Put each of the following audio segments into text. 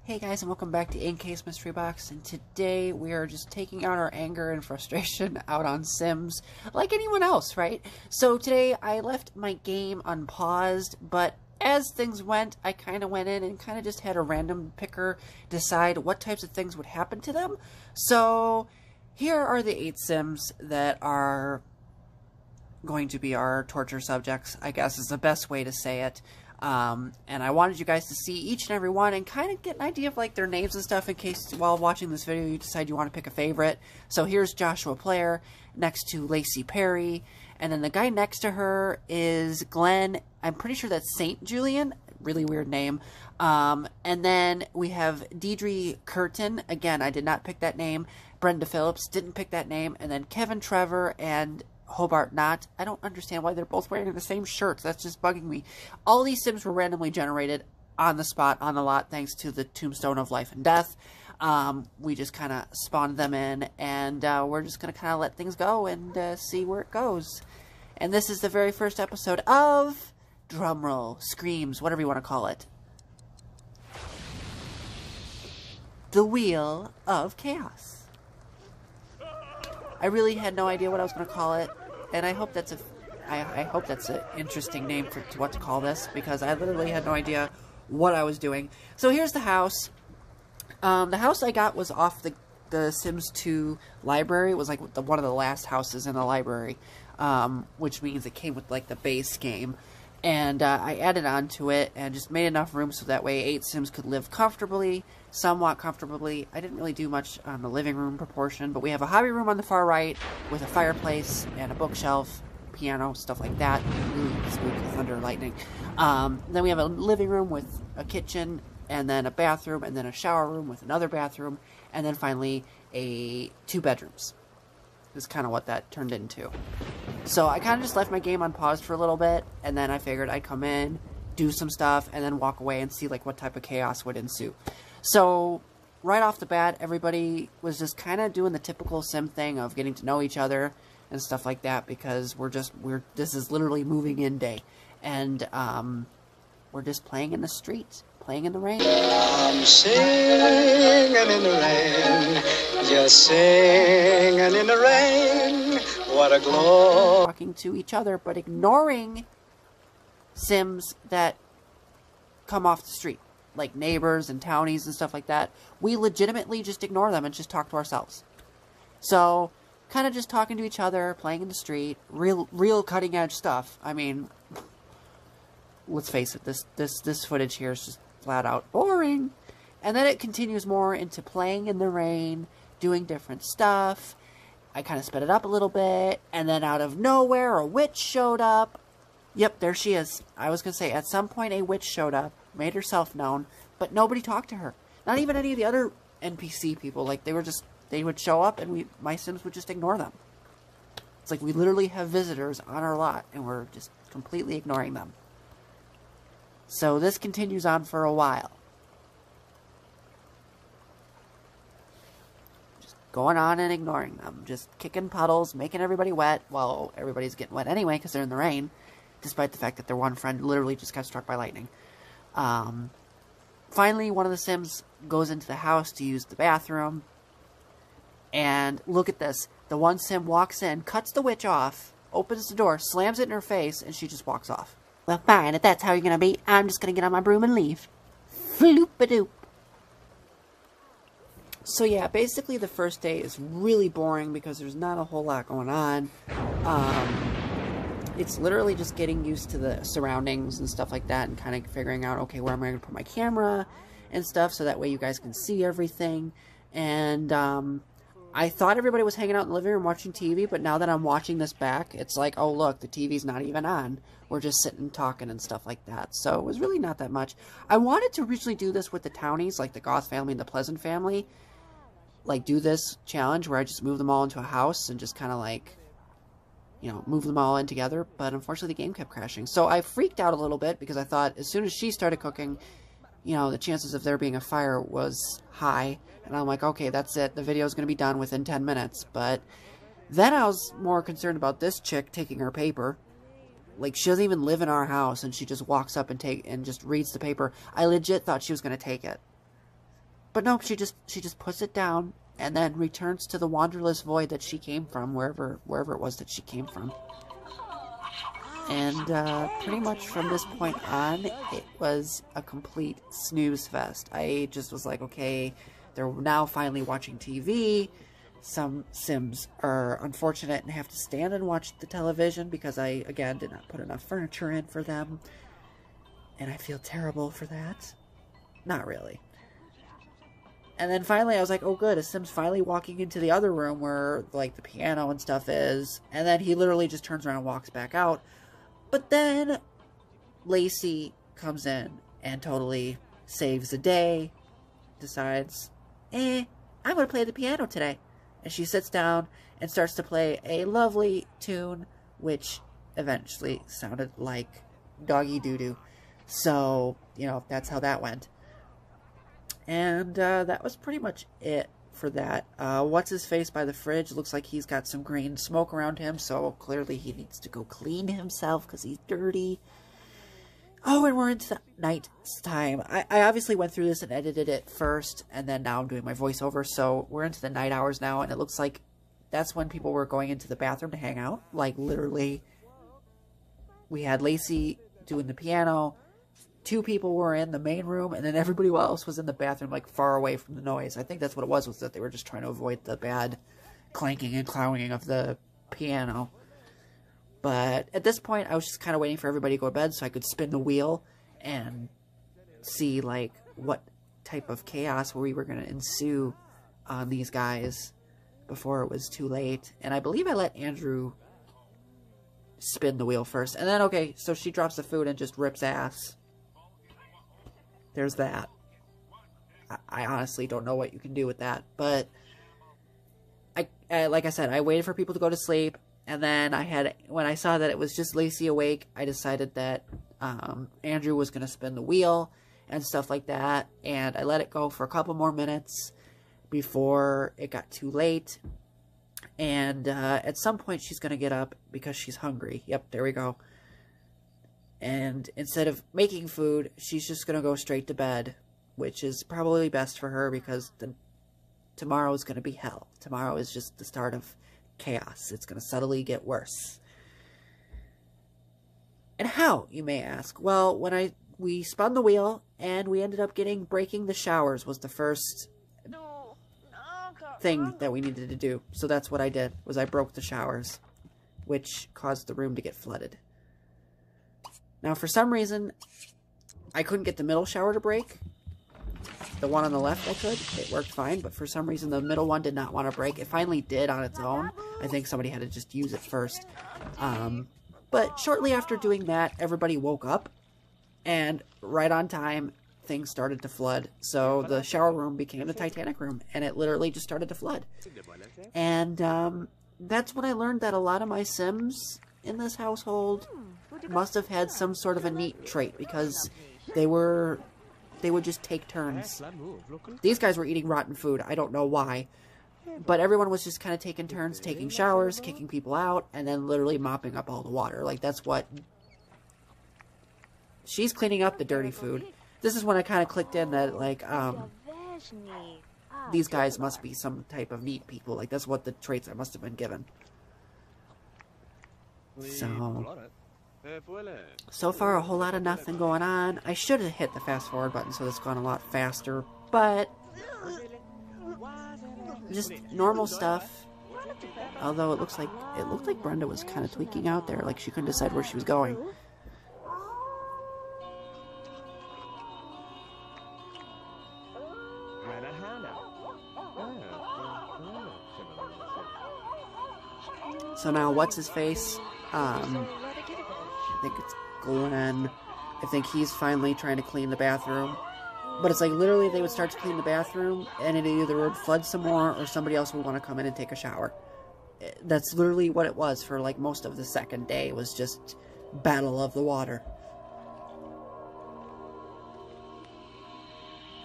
Hey guys, and welcome back to In-Case Mystery Box, and today we are just taking out our anger and frustration out on Sims, like anyone else, right? So today I left my game unpaused, but as things went, I kind of went in and kind of just had a random picker decide what types of things would happen to them. So here are the 8 Sims that are going to be our torture subjects, I guess is the best way to say it. And I wanted you guys to see each and every one and kind of get an idea of like their names and stuff in case while watching this video you decide you want to pick a favorite. So here's Joshua Player next to Lacey Perry, and then the guy next to her is Glenn. I'm pretty sure that's Saint Julian, really weird name. And then we have Deidre Curtin. Again, I did not pick that name. Brenda Phillips, didn't pick that name. And then Kevin Trevor and Hobart Knott. I don't understand why they're both wearing the same shirts. That's just bugging me. All these Sims were randomly generated on the spot, on the lot, thanks to the Tombstone of Life and Death. We just kind of spawned them in, and we're just going to kind of let things go and see where it goes. And this is the very first episode of drumroll, screams, whatever you want to call it. The Wheel of Chaos. I really had no idea what I was going to call it, and I hope that's I hope that's an interesting name for what to call this, because I literally had no idea what I was doing. So here's the house. The house I got was off the Sims 2 library. It was like one of the last houses in the library, which means it came with like the base game. And I added on to it and just made enough room so that way 8 Sims could live comfortably, somewhat comfortably. I didn't really do much on the living room proportion, but we have a hobby room on the far right with a fireplace and a bookshelf, piano, stuff like that. Really spooky, thunder, lightning. Then we have a living room with a kitchen, and then a bathroom, and then a shower room with another bathroom, and then finally 2 bedrooms. Is kind of what that turned into. So I kind of just left my game on pause for a little bit, and then I figured I'd come in, do some stuff, and then walk away and see like what type of chaos would ensue. So right off the bat, everybody was just kind of doing the typical Sim thing of getting to know each other and stuff like that, because this is literally moving in day, and we're just playing in the streets, playing in the rain. I'm singing in the rain, just singing in the rain, what a glory. Talking to each other, but ignoring Sims that come off the street, like neighbors and townies and stuff like that. We legitimately just ignore them and just talk to ourselves. So, kind of just talking to each other, playing in the street, real cutting edge stuff. I mean, let's face it, this footage here is just flat out boring. And then it continues more into playing in the rain, doing different stuff. I kind of sped it up a little bit, and then out of nowhere, a witch showed up. Yep, there she is. I was going to say, at some point a witch showed up, made herself known, but nobody talked to her. Not even any of the other NPC people. Like, they would show up, and my Sims would just ignore them. It's like we literally have visitors on our lot, and we're just completely ignoring them. So this continues on for a while. Just going on and ignoring them. Just kicking puddles, making everybody wet. Well, everybody's getting wet anyway because they're in the rain. Despite the fact that their one friend literally just got struck by lightning. Finally, one of the Sims goes into the house to use the bathroom. And look at this. The one Sim walks in, cuts the witch off, opens the door, slams it in her face, and she just walks off. Well, fine, if that's how you're going to be, I'm just going to get on my broom and leave. Floop-a-doop. So yeah, basically the first day is really boring because there's not a whole lot going on. It's literally just getting used to the surroundings and stuff like that and kind of figuring out, okay, where am I going to put my camera and stuff so that way you guys can see everything. And I thought everybody was hanging out in the living room watching TV, but now that I'm watching this back, it's like, oh, look, the TV's not even on. We're just sitting talking and stuff like that. So it was really not that much. I wanted to originally do this with the townies, like the Goth family and the Pleasant family. Like, do this challenge where I just move them all into a house and just kind of like, you know, move them all in together. But unfortunately, the game kept crashing. So I freaked out a little bit because I thought as soon as she started cooking, you know, the chances of there being a fire was high. And I'm like, okay, that's it. The video is going to be done within 10 minutes. But then I was more concerned about this chick taking her paper. Like, she doesn't even live in our house, and she just walks up and just reads the paper. I legit thought she was going to take it. But no, she just puts it down and then returns to the wanderless void that she came from, wherever it was that she came from. And pretty much from this point on, it was a complete snooze fest. I just was like, okay, they're now finally watching TV. Some Sims are unfortunate and have to stand and watch the television because I, again, did not put enough furniture in for them. And I feel terrible for that. Not really. And then finally I was like, oh good, a Sim's finally walking into the other room where, like, the piano and stuff is. And then he literally just turns around and walks back out. But then Lacey comes in and totally saves the day. Decides, I'm going to play the piano today. And she sits down and starts to play a lovely tune, which eventually sounded like Doggy Doo-Doo. So, you know, that's how that went. And that was pretty much it for that. What's-his-face by the fridge looks like he's got some green smoke around him, so clearly he needs to go clean himself because he's dirty. Oh, and we're into the night time. I obviously went through this and edited it first, and then now I'm doing my voiceover, so we're into the night hours now, and it looks like that's when people were going into the bathroom to hang out. Like, literally, we had Lacey doing the piano, 2 people were in the main room, and then everybody else was in the bathroom, like, far away from the noise. I think that's what it was that they were just trying to avoid the bad clanking and clanging of the piano. But at this point, I was just kind of waiting for everybody to go to bed so I could spin the wheel and see, like, what type of chaos we were going to ensue on these guys before it was too late. And I believe I let Andrew spin the wheel first. And then, okay, so she drops the food and just rips ass. There's that. I honestly don't know what you can do with that. But, like I said, I waited for people to go to sleep. And then when I saw that it was just Lacey awake, I decided that Andrew was going to spin the wheel and stuff like that. And I let it go for a couple more minutes before it got too late. And at some point she's going to get up because she's hungry. Yep, there we go. And instead of making food, she's just going to go straight to bed, which is probably best for her because tomorrow is going to be hell. Tomorrow is just the start of chaos. It's going to subtly get worse. And how, you may ask? Well, when we spun the wheel and we ended up breaking the showers was the first thing that we needed to do. So that's what I did, was I broke the showers, which caused the room to get flooded. Now, for some reason, I couldn't get the middle shower to break. The one on the left I could. It worked fine, but for some reason the middle one did not want to break. It finally did on its own. I think somebody had to just use it first. But shortly after doing that, everybody woke up, and right on time, things started to flood. So the shower room became the Titanic room, and it literally just started to flood. And that's when I learned that a lot of my Sims in this household must have had some sort of a neat trait, because they would just take turns. These guys were eating rotten food. I don't know why. But everyone was just kind of taking turns, taking showers, kicking people out, and then literally mopping up all the water. Like, that's what... She's cleaning up the dirty food. This is when I kind of clicked in that, like, these guys must be some type of neat people. Like, that's what the traits I must have been given. So far, a whole lot of nothing going on. I should have hit the fast forward button so it's gone a lot faster, but just normal stuff. Although it looked like Brenda was kind of tweaking out there, like she couldn't decide where she was going. So now, what's his face? I think it's Glenn. I think he's finally trying to clean the bathroom. But it's like, literally, they would start to clean the bathroom, and it either would flood some more, or somebody else would want to come in and take a shower. That's literally what it was for, like, most of the second day. It was just battle of the water.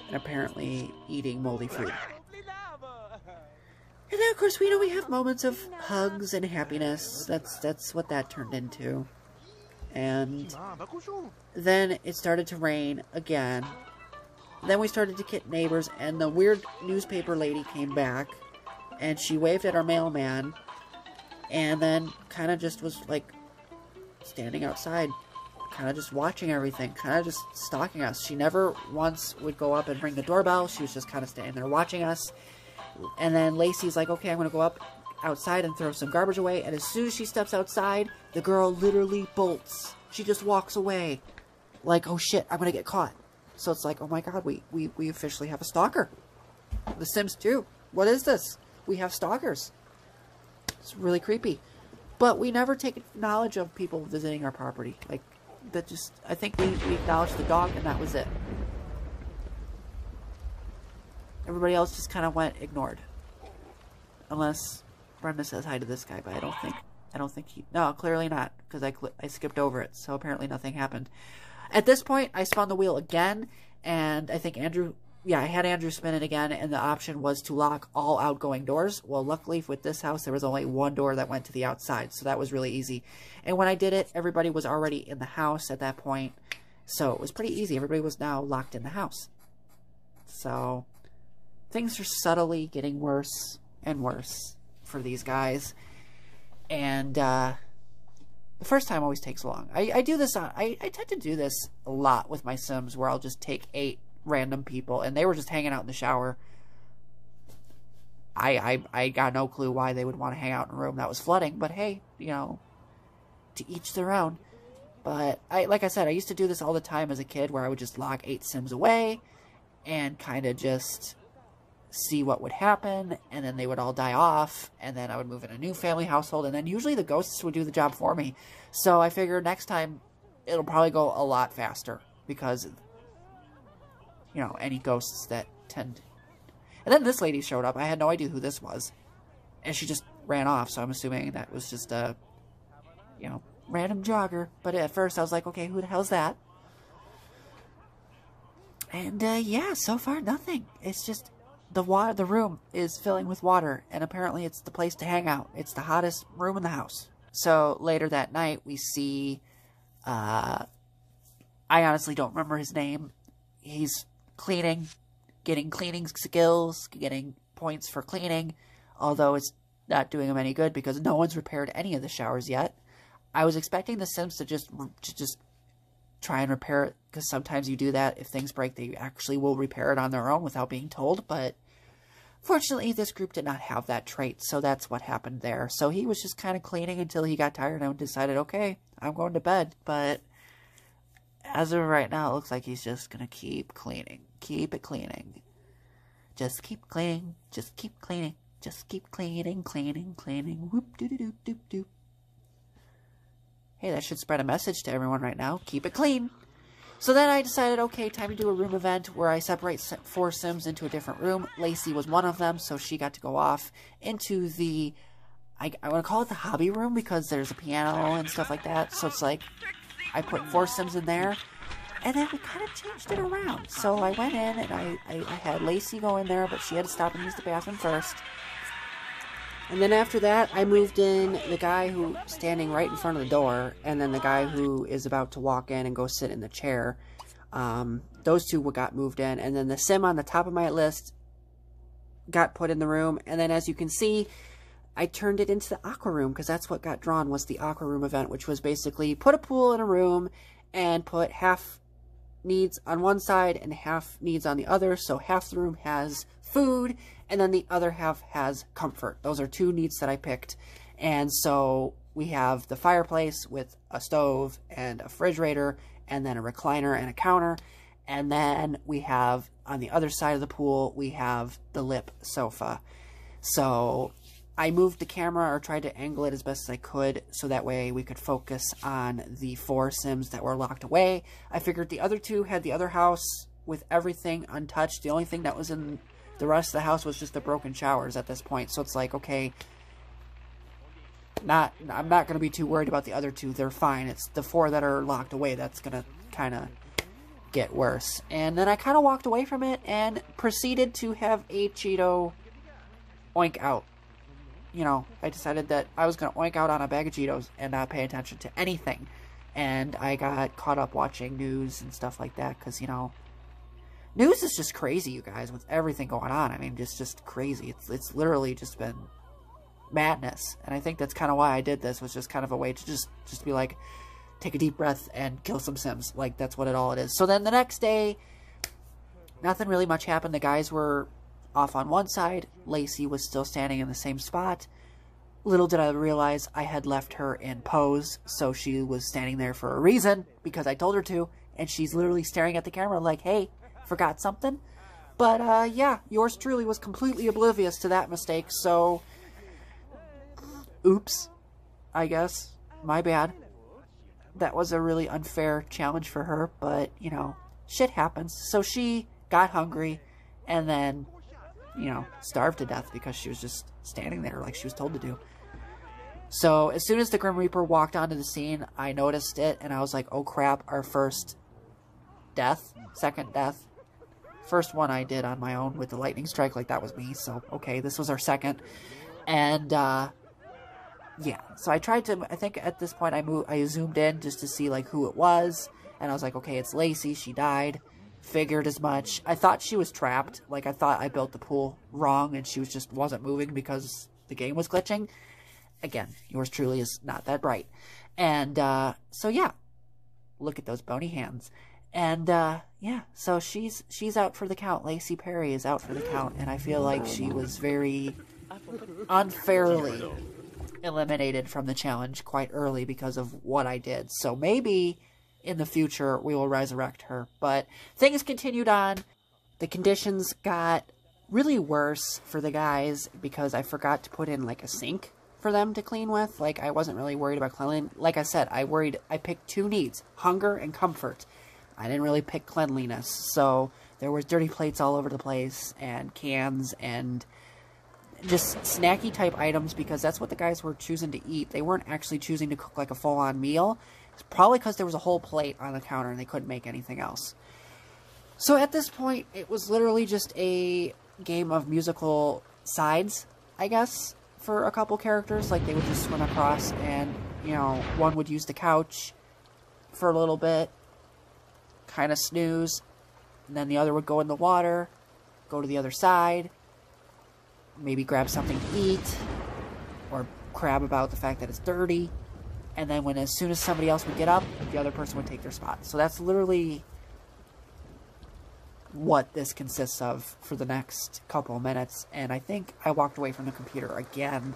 And apparently eating moldy food. And then, of course, we have moments of hugs and happiness. That's what that turned into. And then it started to rain again. Then we started to get neighbors, and the weird newspaper lady came back, and she waved at our mailman, and then kind of just was, like, standing outside, kind of just watching everything, kind of just stalking us. She never once would go up and ring the doorbell. She was just kind of standing there watching us. And then Lacey's like, okay, I'm going to go up outside and throw some garbage away. And as soon as she steps outside, the girl literally bolts. She just walks away. Like, oh shit, I'm going to get caught. So it's like, oh my god, we officially have a stalker. The Sims 2. What is this? We have stalkers. It's really creepy. But we never take knowledge of people visiting our property. Like, that just, I think we acknowledged the dog and that was it. Everybody else just kind of went ignored. Unless Brenda says hi to this guy, but I don't think he, no, clearly not, because I skipped over it, so apparently nothing happened. At this point, I spun the wheel again, and I think I had Andrew spin it again, and the option was to lock all outgoing doors. Well, luckily with this house, there was only one door that went to the outside, so that was really easy. And when I did it, everybody was already in the house at that point, so it was pretty easy. Everybody was now locked in the house. So things are subtly getting worse and worse for these guys. And the first time always takes long. I do this I tend to do this a lot with my Sims, where I'll just take 8 random people, and they were just hanging out in the shower. I got no clue why they would want to hang out in a room that was flooding, but hey, you know, to each their own. But like I said, I used to do this all the time as a kid, where I would just lock 8 Sims away and kind of just see what would happen, and then they would all die off, and then I would move in a new family household, and then usually the ghosts would do the job for me. So I figured next time it'll probably go a lot faster, because, you know, any ghosts that tend... And then this lady showed up. I had no idea who this was, and she just ran off, so I'm assuming that was just a, you know, random jogger. But at first I was like, okay, who the hell's that? And yeah, so far nothing. It's just the room is filling with water, and apparently it's the place to hang out. It's the hottest room in the house. So later that night we see, I honestly don't remember his name. He's cleaning, getting cleaning skills, getting points for cleaning, although it's not doing him any good because no one's repaired any of the showers yet. I was expecting the Sims to just try and repair it, because sometimes you do that. If things break, they actually will repair it on their own without being told, but fortunately this group did not have that trait, so that's what happened there. So he was just kind of cleaning until he got tired and decided, okay, I'm going to bed. But as of right now, it looks like he's just going to keep cleaning. Keep it cleaning. Just keep cleaning. Just keep cleaning. Just keep cleaning, cleaning, cleaning. Whoop, doo-doo-doo, doop, doop. Hey, that should spread a message to everyone right now. Keep it clean. So then I decided, okay, time to do a room event where I separate 4 Sims into a different room. Lacey was one of them, so she got to go off into the, I want to call it the hobby room, because there's a piano and stuff like that. So it's like, I put 4 Sims in there, and then we kind of changed it around. So I went in, and I had Lacey go in there, but she had to stop and use the bathroom first. And then after that, I moved in the guy who standing right in front of the door, and then the guy who is about to walk in and go sit in the chair. Those 2 got moved in, and then the Sim on the top of my list got put in the room. And then as you can see, I turned it into the aqua room, because that's what got drawn, was the aqua room event, which was basically put a pool in a room and put half needs on one side and half needs on the other. So half the room has food, and then the other half has comfort. Those are 2 needs that I picked. And so we have the fireplace with a stove and a refrigerator, and then a recliner and a counter. And then we have, on the other side of the pool, we have the lip sofa. So I moved the camera, or tried to angle it as best as I could, so that way we could focus on the 4 Sims that were locked away. I figured the other 2 had the other house with everything untouched. The only thing that was in the rest of the house was just the broken showers at this point. So it's like, okay, I'm not going to be too worried about the other 2. They're fine. It's the 4 that are locked away that's going to kind of get worse. And then I kind of walked away from it and proceeded to have a Cheeto oink out. You know, I decided that I was going to oink out on a bag of Cheetos and not pay attention to anything. And I got caught up watching news and stuff like that, because, you know, News is just crazy, you guys, with everything going on. I mean, just crazy. It's literally just been madness. And I think that's kind of why I did this, was just kind of a way to just be like, take a deep breath and kill some Sims. Like, that's what it is. So then the next day, nothing really much happened. The guys were off on one side. Lacey was still standing in the same spot. Little did I realize I had left her in pose, so she was standing there for a reason, because I told her to, and she's literally staring at the camera like, hey, forgot something? But, yeah, yours truly was completely oblivious to that mistake, so, oops, I guess, my bad. That was a really unfair challenge for her, but, you know, shit happens. So she got hungry, and then, you know, starved to death because she was just standing there like she was told to do. So as soon as the Grim Reaper walked onto the scene, I noticed it, and I was like, oh crap, our first death, second death. First one I did on my own with the lightning strike, like that was me, so okay, this was our second. And, yeah, so I tried to, I think at this point I zoomed in just to see like who it was, and I was like, okay, it's Lacey, she died. Figured as much. I thought she was trapped. Like, I thought I built the pool wrong and she wasn't moving because the game was glitching. Again, yours truly is not that bright. And, so yeah. Look at those bony hands. And, yeah, so she's out for the count. Lacey Perry is out for the count, and I feel like she was very unfairly eliminated from the challenge quite early because of what I did. So maybe in the future we will resurrect her. But things continued on. The conditions got really worse for the guys because I forgot to put in like a sink for them to clean with. Like, I wasn't really worried about cleanliness. Like I said, I picked two needs, hunger and comfort. I didn't really pick cleanliness. So there was dirty plates all over the place and cans and just snacky type items because that's what the guys were choosing to eat. They weren't actually choosing to cook like a full-on meal. It's probably because there was a whole plate on the counter and they couldn't make anything else. So at this point, it was literally just a game of musical sides, I guess, for a couple characters. Like, they would just swim across and, you know, one would use the couch for a little bit, kind of snooze, and then the other would go in the water, go to the other side, maybe grab something to eat, or crab about the fact that it's dirty, and then as soon as somebody else would get up, the other person would take their spot. So that's literally what this consists of for the next couple of minutes, and I think I walked away from the computer again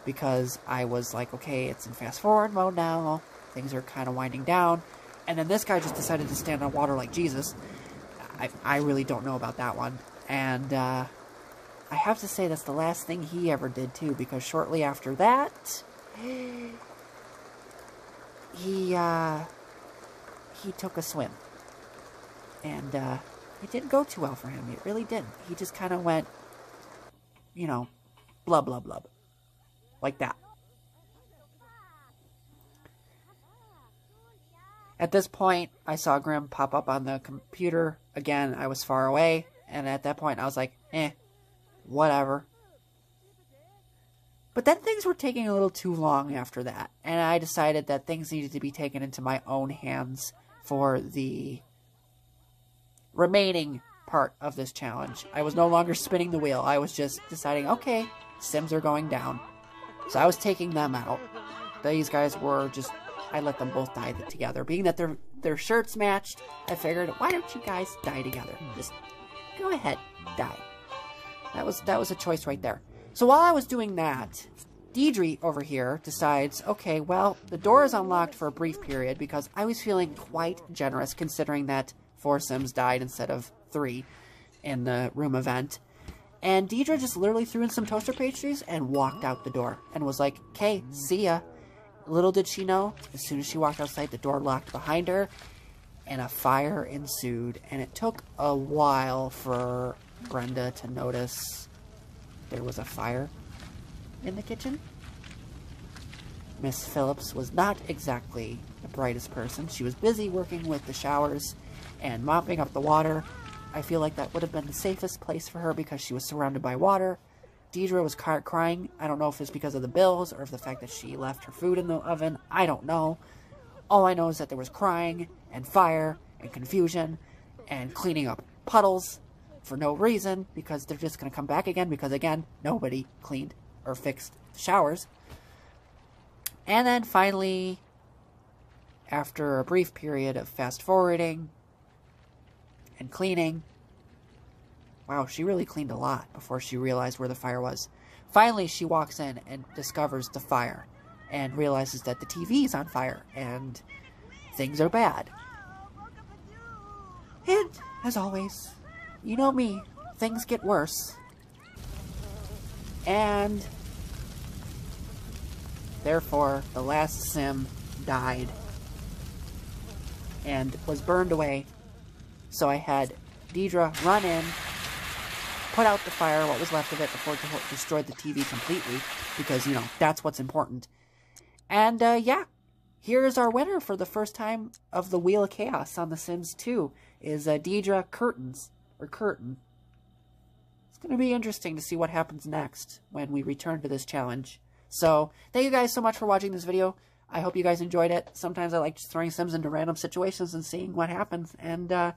because I was like, okay, it's in fast forward mode now, things are kind of winding down, and then this guy just decided to stand on water like Jesus. I really don't know about that one, and I have to say that's the last thing he ever did too, because shortly after that, he took a swim, and it didn't go too well for him. It really didn't. He just kind of went, you know, blub, blub, blub. Like that. At this point, I saw Grim pop up on the computer. Again, I was far away. And at that point, I was like, whatever. But then things were taking a little too long after that. And I decided that things needed to be taken into my own hands for the remaining part of this challenge. I was no longer spinning the wheel. I was just deciding, okay, Sims are going down. So I was taking them out. These guys were just, I let them both die together. Being that their shirts matched, I figured, why don't you guys die together? Just go ahead, die. That was a choice right there. So while I was doing that, Deidre over here decides, okay, well, the door is unlocked for a brief period because I was feeling quite generous considering that 4 Sims died instead of 3 in the room event. And Deidre just literally threw in some toaster pastries and walked out the door and was like, okay, see ya. Little did she know, as soon as she walked outside, the door locked behind her and a fire ensued. And it took a while for Brenda to notice there was a fire in the kitchen. Miss Phillips was not exactly the brightest person. She was busy working with the showers and mopping up the water. I feel like that would have been the safest place for her because she was surrounded by water. Deidre was crying. I don't know if it's because of the bills or if the fact that she left her food in the oven. I don't know. All I know is that there was crying and fire and confusion and cleaning up puddles for no reason, because they're just going to come back again, because again, nobody cleaned or fixed the showers. And then finally, after a brief period of fast forwarding and cleaning, wow, she really cleaned a lot before she realized where the fire was. Finally, she walks in and discovers the fire and realizes that the TV is on fire and things are bad. And, as always, you know me, things get worse. And therefore, the last sim died and was burned away. So I had Deidre run in, put out the fire, what was left of it, before it destroyed the TV completely, because, you know, that's what's important. And, yeah, here's our winner for the first time of the Wheel of Chaos on The Sims 2, is Deidre Curtains, or Curtin. It's going to be interesting to see what happens next when we return to this challenge. So, thank you guys so much for watching this video. I hope you guys enjoyed it. Sometimes I like just throwing Sims into random situations and seeing what happens, and,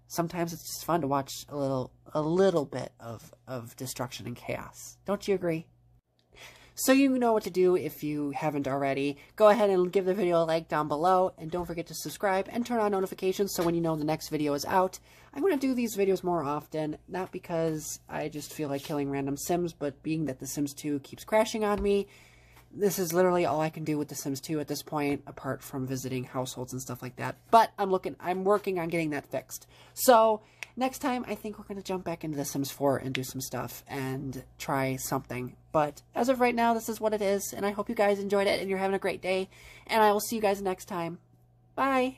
sometimes it's just fun to watch a little bit of destruction and chaos. Don't you agree? So you know what to do if you haven't already. Go ahead and give the video a like down below, and don't forget to subscribe and turn on notifications so when you know the next video is out. I'm going to do these videos more often, not because I just feel like killing random Sims, but being that The Sims 2 keeps crashing on me. This is literally all I can do with The Sims 2 at this point, apart from visiting households and stuff like that. But I'm working on getting that fixed. So, next time, I think we're going to jump back into The Sims 4 and do some stuff and try something. But as of right now, this is what it is, and I hope you guys enjoyed it and you're having a great day. And I will see you guys next time. Bye!